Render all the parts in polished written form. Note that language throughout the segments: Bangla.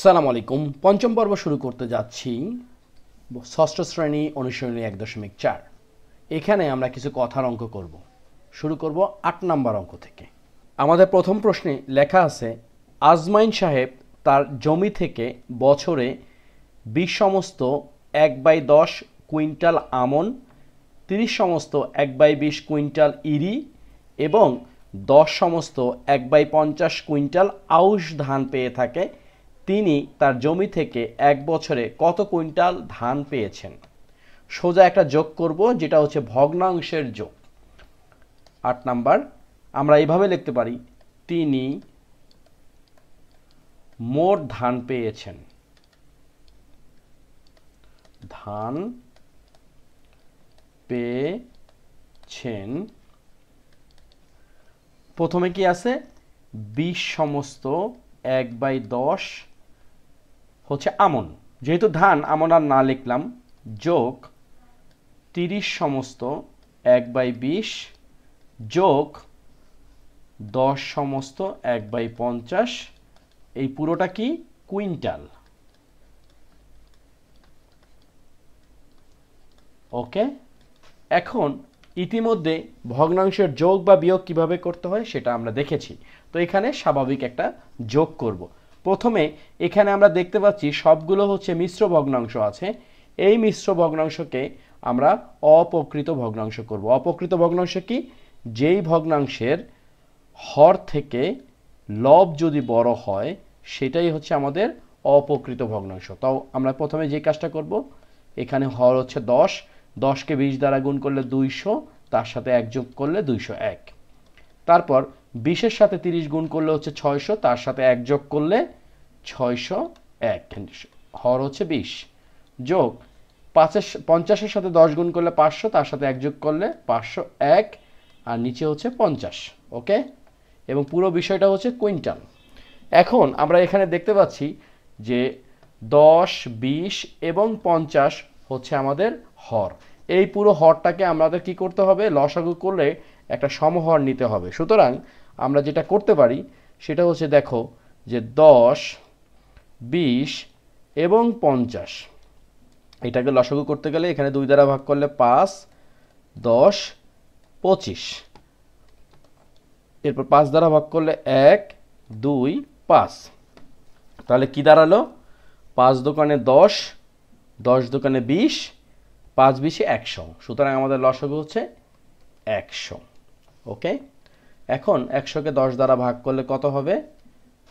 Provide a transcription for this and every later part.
আসসালামু আলাইকুম। পঞ্চম পর্ব শুরু করতে যাচ্ছি ষষ্ঠ শ্রেণী অনুশীলনী 1.4। এখানে আমরা কিছু কথার অঙ্ক করব। শুরু করব 8 নম্বর অঙ্ক থেকে। আমাদের প্রথম প্রশ্নে লেখা আছে, আজমাইন সাহেব তার জমি থেকে বছরে 20 সমস্ত 1/10 কুইন্টাল আমন, 30 সমস্ত 1/20 কুইন্টাল ইরি এবং 10 সমস্ত 1/50 কুইন্টাল আউশ ধান পেয়ে থাকে। তিনি তার জমি থেকে এক বছরে কত কুইন্টাল ধান পেয়েছেন? সোজা একটা যোগ করব, যেটা হচ্ছে ভগ্নাংশের যোগ। 8 নাম্বার আমরা এইভাবে লিখতে পারি, তিনি মোট ধান পেয়েছেন। ধান পেয়েছেন, প্রথমে কি আছে? 20 সমস্ত 1/10 হচ্ছে আমন, যেহেতু ধান আমন আর না লিখলাম, যোগ 30 সমস্ত 1/20 যোগ 10 সমস্ত 1/50, এই পুরোটা কি? কুইন্টাল। ওকে, এখন ইতিমধ্যে ভগ্নাংশের যোগ বা বিয়োগ কিভাবে করতে হয় সেটা আমরা দেখেছি। তো এখানে স্বাভাবিক একটা যোগ করব। প্রথমে এখানে আমরা দেখতে পাচ্ছি সবগুলো হচ্ছে মিশ্র ভগ্নাংশ আছে। এই মিশ্র ভগ্নাংশকে আমরা অপ্রকৃত ভগ্নাংশ করব। অপ্রকৃত ভগ্নাংশ কি? যেই ভগ্নাংশের হর থেকে লব যদি বড় হয় সেটাই হচ্ছে আমাদের অপ্রকৃত ভগ্নাংশ। তাও আমরা প্রথমে যে কাজটা করব, এখানে হর হচ্ছে 10, 10কে 20 দ্বারা গুণ করলে 200, তার সাথে 1 যোগ করলে 201। তারপর 20-এর সাথে 30 গুণ করলে হচ্ছে 600, তার সাথে 1 যোগ করলে 601, হর হচ্ছে 20, যোগ 50-এর সাথে 10 গুণ করলে 500, তার সাথে 1 যোগ করলে 501, আর নিচে হচ্ছে 50। ওকে, এবং পুরো বিষয়টা হচ্ছে কুইন্টাল। এখন আমরা এখানে দেখতে পাচ্ছি যে 10, 20 এবং 50 হচ্ছে আমাদের হর। এই পুরো হরটাকে আমাদের কি করতে হবে? লসাগু করলে একটা সমহর নিতে হবে। সুতরাং আমরা যেটা করতে পারি সেটা হচ্ছে, দেখো যে 10, 20 এবং 50, এটাকে লসাগু করতে গেলে এখানে 2 দ্বারা ভাগ করলে 5, 10, 25, এরপর 5 দ্বারা ভাগ করলে 1, 2, 5, তাহলে কি দাঁড়ালো? 5 দোকানে 10, 10 দোকানে 20, 5 20 100, সুতরাং আমাদের লসাগু হচ্ছে 100। ওকে, এখন 100কে 10 দ্বারা ভাগ করলে কত হবে?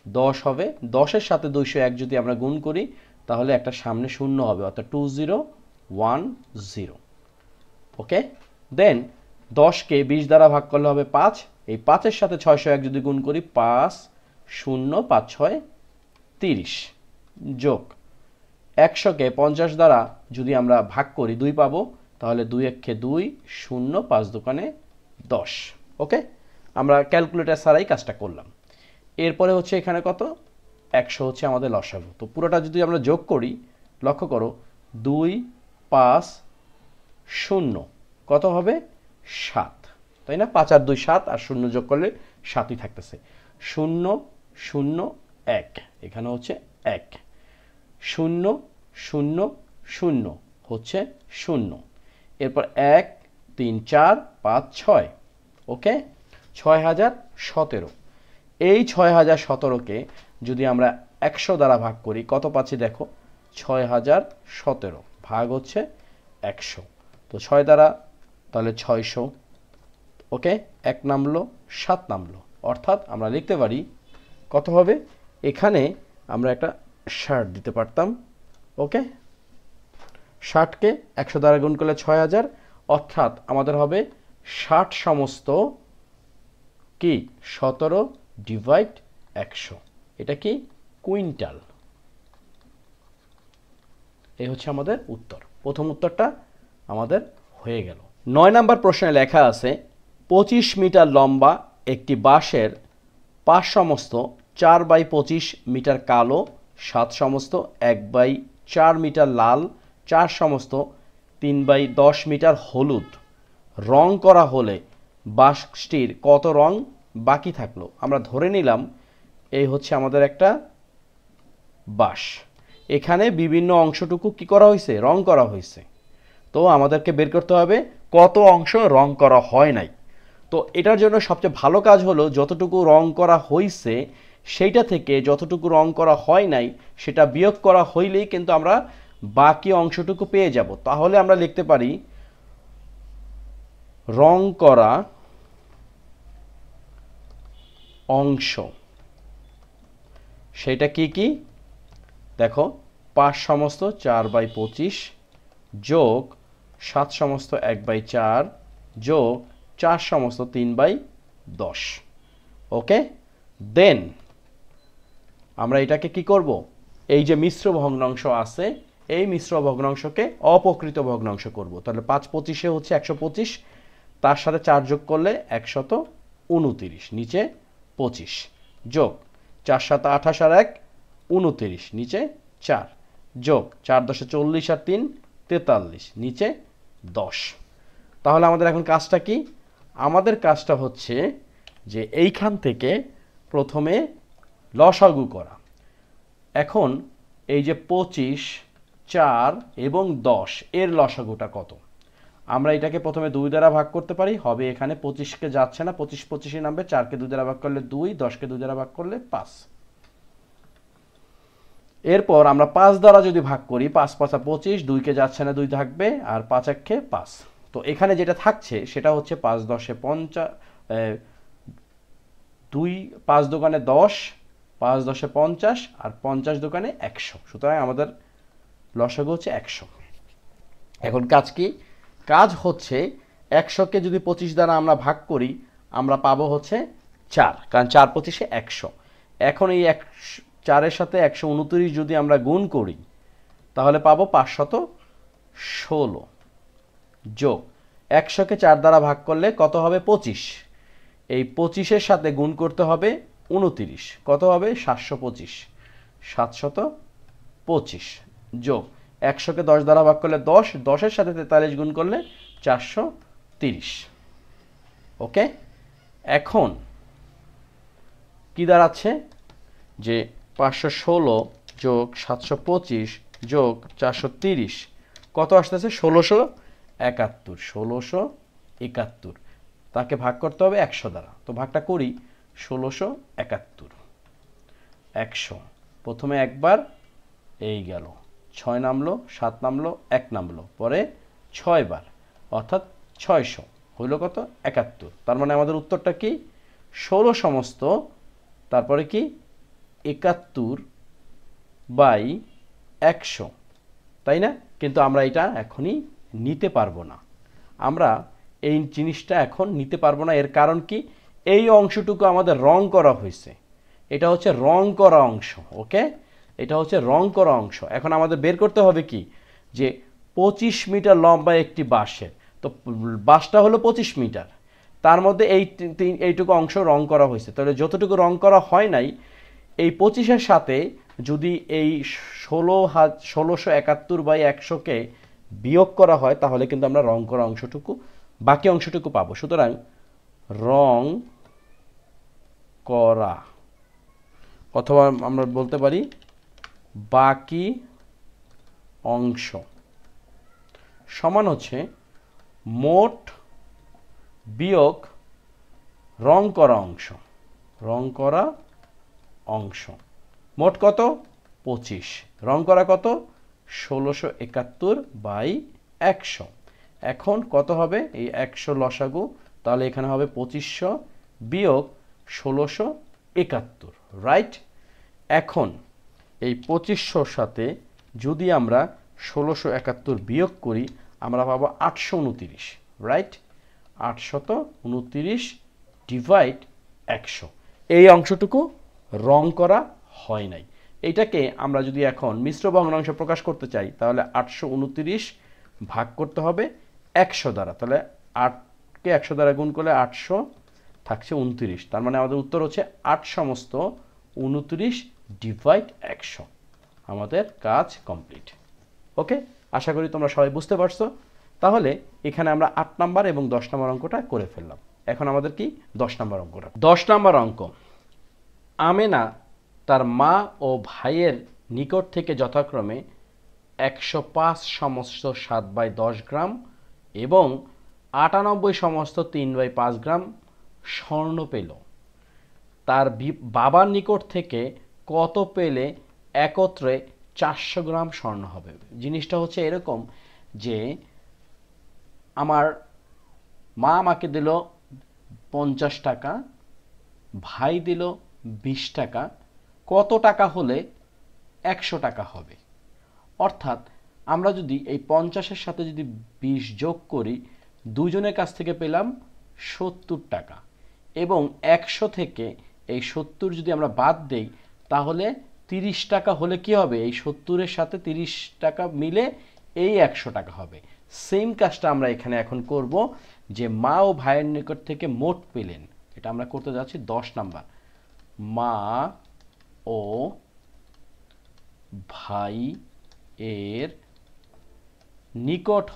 10 হবে। 10-এর সাথে 201 যদি আমরা গুণ করি তাহলে একটা সামনে শূন্য হবে, অর্থাৎ 2010। ওকে, দেন 10কে 20 দ্বারা ভাগ করলে হবে 5, এই 5-এর সাথে 601 যদি গুণ করি, 5 0 5 6 30, যোগ 100কে 50 দ্বারা যদি আমরা ভাগ করি 2 পাবো, তাহলে 2 1 2, 0 5 দোকানে 10। ওকে, আমরা ক্যালকুলেটর ছাড়াই কাজটা করলাম। এরপরে হচ্ছে এখানে কত? 100 হচ্ছে আমাদের লসাগু। তো পুরোটা যদি আমরা যোগ করি, লক্ষ্য করো 2 5 0 কত হবে? 7, তাই না? 5 আর 2 7, আর 0 যোগ করলে 7ই থাকতেছে। 0 0 1, এখানে হচ্ছে 1, 0 0 0 হচ্ছে 0, এরপর 1 3 4 5 6। ওকে, 6017। এই 6017কে যদি আমরা 100 দ্বারা ভাগ করি কত পাচ্ছি? দেখো 6017 ভাগ হচ্ছে 100, তো 6 দ্বারা তাহলে 600। ওকে, 1 নামলো, 7 নামলো, অর্থাৎ আমরা লিখতে পারি কত হবে? এখানে আমরা একটা 60 দিতে পারতাম। ওকে, 60কে 100 দ্বারা গুণ করলে 6000, অর্থাৎ আমাদের হবে 60 সমস্ত কি 17/100, এটা কি? কুইন্টাল। এই হচ্ছে আমাদের উত্তর। প্রথম উত্তরটা আমাদের হয়ে গেল। 9 নম্বর প্রশ্নে লেখা আছে, 25 মিটার লম্বা একটি বাঁশের 5 সমস্ত 4/25 মিটার কালো, 7 সমস্ত 1/4 মিটার লাল, 4 সমস্ত 3/10 মিটার হলুদ রং করা হলে বাঁশটির কত রং বাকি থাকলো? আমরা ধরে নিলাম এই হচ্ছে আমাদের একটা বাঁশ। এখানে বিভিন্ন অংশটুকু কি করা হয়েছে, রং করা হয়েছে। তো আমাদেরকে বের করতে হবে কত অংশ রং করা হয় নাই। তো এটার জন্য সবচেয়ে ভালো কাজ হলো যতটুকু রং করা হয়েছে সেইটা থেকে যতটুকু রং করা হয় নাই সেটা বিয়োগ করা হইলেই কিন্তু আমরা বাকি অংশটুকু পেয়ে যাব। তাহলে আমরা লিখতে পারি রং করা অংশ, সেটা কি কি দেখো, 5 সমস্ত 4/25 যোগ 7 সমস্ত 1/4 যোগ 4 সমস্ত 3/10। ওকে, দেন আমরা এটাকে কি করব, এই যে মিশ্র ভগ্নাংশ আছে এই মিশ্র ভগ্নাংশকে অপ্রকৃত ভগ্নাংশ করব। তাহলে 5/25 হচ্ছে 125, তার সাথে 4 যোগ করলে 129, নিচে 25 যোগ 4 7 28 আর 1 29, নিচে 4 যোগ 4 10 40 আর 3 43, নিচে 10। তাহলে আমাদের এখন কাজটা কি, আমাদের কাজটা হচ্ছে যে এইখান থেকে প্রথমে লসাগু করা। এখন এই যে 25, 4 এবং 10 এর লসাগুটা কত, আমরা এটাকে প্রথমে 2 দ্বারা ভাগ করতে পারি, হবে এখানে 25কে যাচ্ছে না, 25 25 নামবে, 4কে 2 দ্বারা ভাগ করলে 2, 10কে 2 দ্বারা ভাগ করলে 5। এরপর আমরা 5 দ্বারা যদি ভাগ করি, 5 5 25, 2কে যাচ্ছে না, 2 থাকবে, আর 5 1 5। তো এখানে যেটা থাকছে সেটা হচ্ছে 5 10 50, 2 5 দোকানে 10, 5 10 50 আর 50 দোকানে 100। সুতরাং আমাদের লসাগু হচ্ছে 100। এখন কাজ কি, কাজ হচ্ছে 100কে যদি 25 দ্বারা আমরা ভাগ করি আমরা পাবো হচ্ছে 4, কারণ 4 25 100। এখন এই 4-এর সাথে 129 যদি আমরা গুণ করি তাহলে পাবো 516 যোগ 100কে 4 দ্বারা ভাগ করলে কত হবে 25, এই 25-এর সাথে গুণ করতে হবে 29, কত হবে 725, 725 যোগ 100কে 10 দ্বারা ভাগ করলে 10, 10-এর সাথে 43 গুণ করলে 430। ওকে, এখন কি দাঁড়াচ্ছে যে 516 যোগ 725 যোগ 430 কত আসতেছে 1671, 1671 তাকে ভাগ করতে হবে 100 দ্বারা। তো ভাগটা করি, 1671 100, প্রথমে একবার এই গেল 6 নামলো, 7 নামলো, 1 নামলো, পরে 6 বার অর্থাৎ 600, হইল কত 71। তার মানে আমাদের উত্তরটা কি 16 সমস্ত তারপরে কি 71/100, তাই না? কিন্তু আমরা এটা এখনই নিতে পারবো না, আমরা এই জিনিসটা এখন নিতে পারবো না। এর কারণ কি, এই অংশটুকু আমাদের রং করা হয়েছে, এটা হচ্ছে রং করা অংশ। ওকে, এটা হচ্ছে রং করা অংশ। এখন আমাদের বের করতে হবে কি, যে 25 মিটার লম্বা একটি বাঁশের, তো বাঁশটা হলো 25 মিটার, তার মধ্যে এইটুকু অংশ রং করা হয়েছে। তাহলে যতটুকু রং করা হয় নাই এই 25-এর সাথে যদি এই 1671/100কে বিয়োগ করা হয় তাহলে কিন্তু আমরা রং করা অংশটুকু, বাকি অংশটুকু পাবো। সুতরাং রং করা, অথবা আমরা বলতে পারি বাকি অংশ সমান হচ্ছে মোট বিয়োগ রং করা অংশ। রং করা অংশ মোট কত 25, রং করা কত 1671/100। এখন কত হবে এই 100 লসাগু, তাহলে এখানে হবে 2500 বিয়োগ 1671, রাইট? এখন এই 2500-র সাথে যদি আমরা 1671 বিয়োগ করি আমরা পাবো 829, রাইট? 829 ডিভাইড 100, এই অংশটুকু রং করা হয় নাই। এইটাকে আমরা যদি এখন মিশ্র ভগ্নাংশ প্রকাশ করতে চাই তাহলে 829 ভাগ করতে হবে 100 দ্বারা, তাহলে 8কে 100 দ্বারা গুণ করলে 800 থাকছে 29, তার মানে আমাদের উত্তর হচ্ছে 8 সমস্ত 29 ডিভাইড 100। আমাদের কাজ কমপ্লিট। ওকে, আশা করি তোমরা সবাই বুঝতে পারছো। তাহলে এখানে আমরা 8 নাম্বার এবং 10 নাম্বার অঙ্কটা করে ফেললাম। এখন আমাদের কি 10 নাম্বার অঙ্কটা। 10 নাম্বার অঙ্ক, আমেনা তার মা ও ভাইয়ের নিকট থেকে যথাক্রমে 105 সমস্ত 7/10 গ্রাম এবং 98 সমস্ত 3/5 গ্রাম স্বর্ণ পেল। তার বাবার নিকট থেকে কত পেলে একত্রে 400 গ্রাম স্বর্ণ হবে। জিনিসটা হচ্ছে এরকম যে আমার মা আমাকে দিল 50 টাকা, ভাই দিল 20 টাকা, কত টাকা হলে 100 টাকা হবে। অর্থাৎ আমরা যদি এই 50-এর সাথে যদি 20 যোগ করি, দুজনের কাছ থেকে পেলাম 70 টাকা এবং 100 থেকে এই 70 যদি আমরা বাদ দেই তাহলে 30 টাকা হলে কি হবে, এই 70-এর সাথে 30 টাকা মিলে এই 100 টাকা হবে। সেম কাজটা আমরা এখানে এখন করব যে মা ও ভাইয়ের নিকট থেকে মোট পেলেন, এটা আমরা করতে যাচ্ছি 10 নাম্বার। মা ও ভাই এর নিকট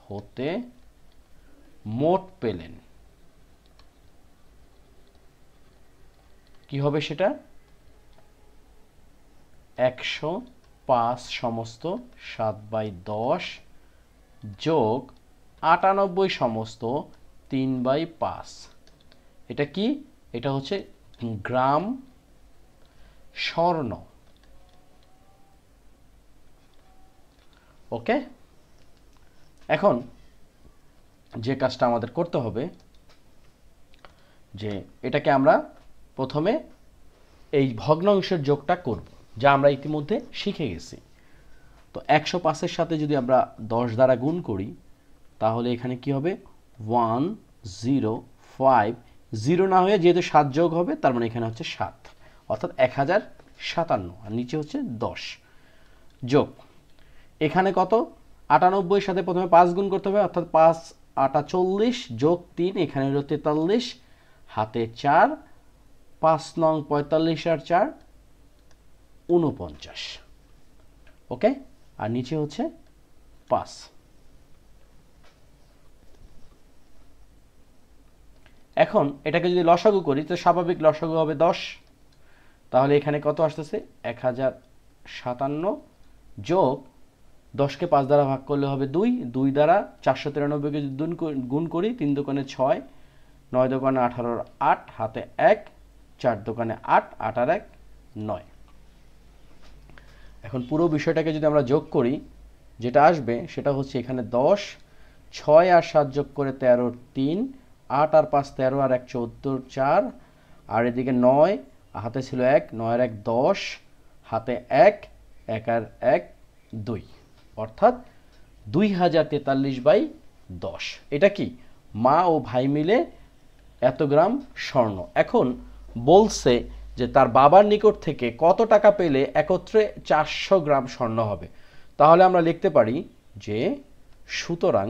হতে মোট পেলেন, কি হবে সেটা, 105 সমস্ত 7/10 যোগ 98 সমস্ত 3/5। এটা কি, এটা হচ্ছে গ্রাম স্বর্ণ। ওকে, এখন যে কাজটা আমাদের করতে হবে যে এটাকে আমরা প্রথমে এই ভগ্নাংশের যোগটা করব, যা আমরা ইতিমধ্যে শিখে গেছি। তো 105-এর সাথে যদি আমরা 10 দ্বারা গুণ করি তাহলে এখানে কি হবে, 105, 0 না হয়ে যেহেতু 7 যোগ হবে তার মানে এখানে হচ্ছে 7, অর্থাৎ 1057, আর নিচে হচ্ছে 10 যোগ এখানে কত, 98-এর সাথে প্রথমে 5 গুণ করতে হবে, অর্থাৎ 5 8 40 যোগ 3 এখানে হলো 43, হাতে 4, 5 নং 45 আর 4 49। ওকে, আর নিচে হচ্ছে 5। এখন এটাকে যদি লসাগু করি তো স্বাভাবিক লসাগু হবে 10, তাহলে এখানে কত আসতেছে, 1057 যোগ 10কে 5 দ্বারা ভাগ করলে হবে 2, 2 দ্বারা 493কে যদি গুণ করি, 3 দোকানে 6, 9 দোকানে 18, 8 হাতে 1, 4 দোকানে 8, 8 আর 1 9। এখন পুরো বিষয়টাকে যদি আমরা যোগ করি যেটা আসবে সেটা হচ্ছে এখানে 10, 6 আর 7 যোগ করে 13, 3, 8 আর 5 13 আর 1 14, 4 আর এদিকে 9, হাতে ছিল 1, 9 আর 1 10, হাতে 1, 1 আর 1 2, অর্থাৎ 2043/10। এটা কি, মা ও ভাই মিলে এত গ্রাম স্বর্ণ। এখন বলছে যে তার বাবার নিকট থেকে কত টাকা পেলে একত্রে 400 গ্রাম স্বর্ণ হবে। তাহলে আমরা লিখতে পারি যে সুতরাং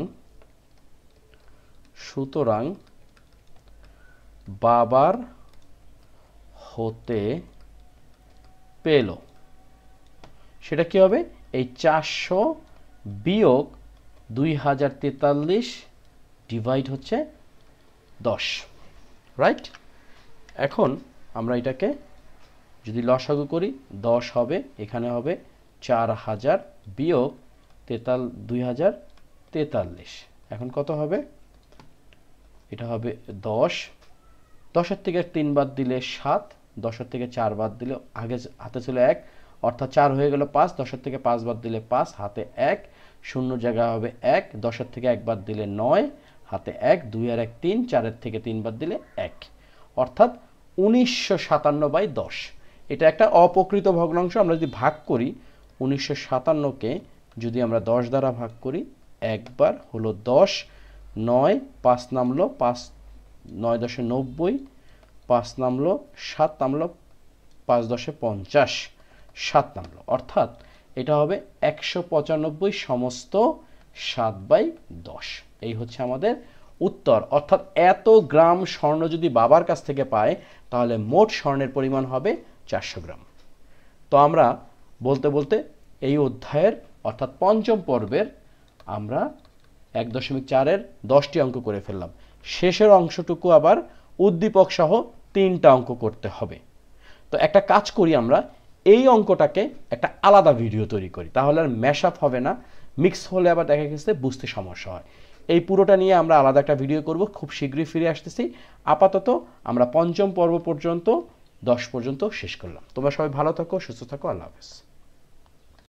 বাবার হতে পেল, সেটা কি হবে, এই 400 বিয়োগ 2043 ডিভাইড হচ্ছে 10, রাইট। এখন আমরা এটাকে যদি লসাগু করি 10 হবে, এখানে হবে 4000 বিয়োগ 2043, এখন কত হবে, এটা হবে 10, 10-এর থেকে 3 বাদ দিলে 7, 10-এর থেকে 4 বাদ দিলে আগে হাতে ছিল 1, অর্থাৎ 4 হয়ে গেল 5, 10-এর থেকে 5 বাদ দিলে 5, হাতে 1, শূন্য জায়গা হবে 1, 10-এর থেকে 1 বাদ দিলে 9, হাতে 1, 2 আর 1 3, 4-এর থেকে 3 বাদ দিলে 1, অর্থাৎ 1957/10। এটা একটা অপ্রকৃত ভগ্নাংশ। আমরা যদি ভাগ করি 1957কে যদি আমরা 10 দ্বারা ভাগ করি, একবার হলো 10, 9 5 নামলো, 5 9 10 90, 5 নামলো, 7 নামলো, 5 10 50, 7 নামলো, অর্থাৎ এটা হবে 195 সমস্ত 7/10। এই হচ্ছে আমাদের উত্তর। অর্থাৎ এত গ্রাম স্বর্ণ যদি বাবার কাছ থেকে পায় তাহলে মোট স্বর্ণের পরিমাণ হবে 400 গ্রাম। তো আমরা বলতে বলতে এই অধ্যায়ের অর্থাৎ পঞ্চম পর্বের আমরা 1.4-এর 10টি অঙ্ক করে ফেললাম। শেষের অংশটুকু আবার উদ্দীপক সহ 3টা অঙ্ক করতে হবে। তো একটা কাজ করি আমরা, এই অঙ্কটাকে একটা আলাদা ভিডিও তৈরি করি, তাহলে আর ম্যাশ আপ হবে না, মিক্স হলে আবার দেখা গেছে বুঝতে সমস্যা হয়। এই পুরোটা নিয়ে আমরা আলাদা একটা ভিডিও করব, খুব শীঘ্রই ফিরে আসতেছি। আপাতত আমরা পঞ্চম পর্ব পর্যন্ত 10 পর্যন্ত শেষ করলাম। তোমরা সবাই ভালো থাকো, সুস্থ থাকো, আল্লাহ হাফেজ।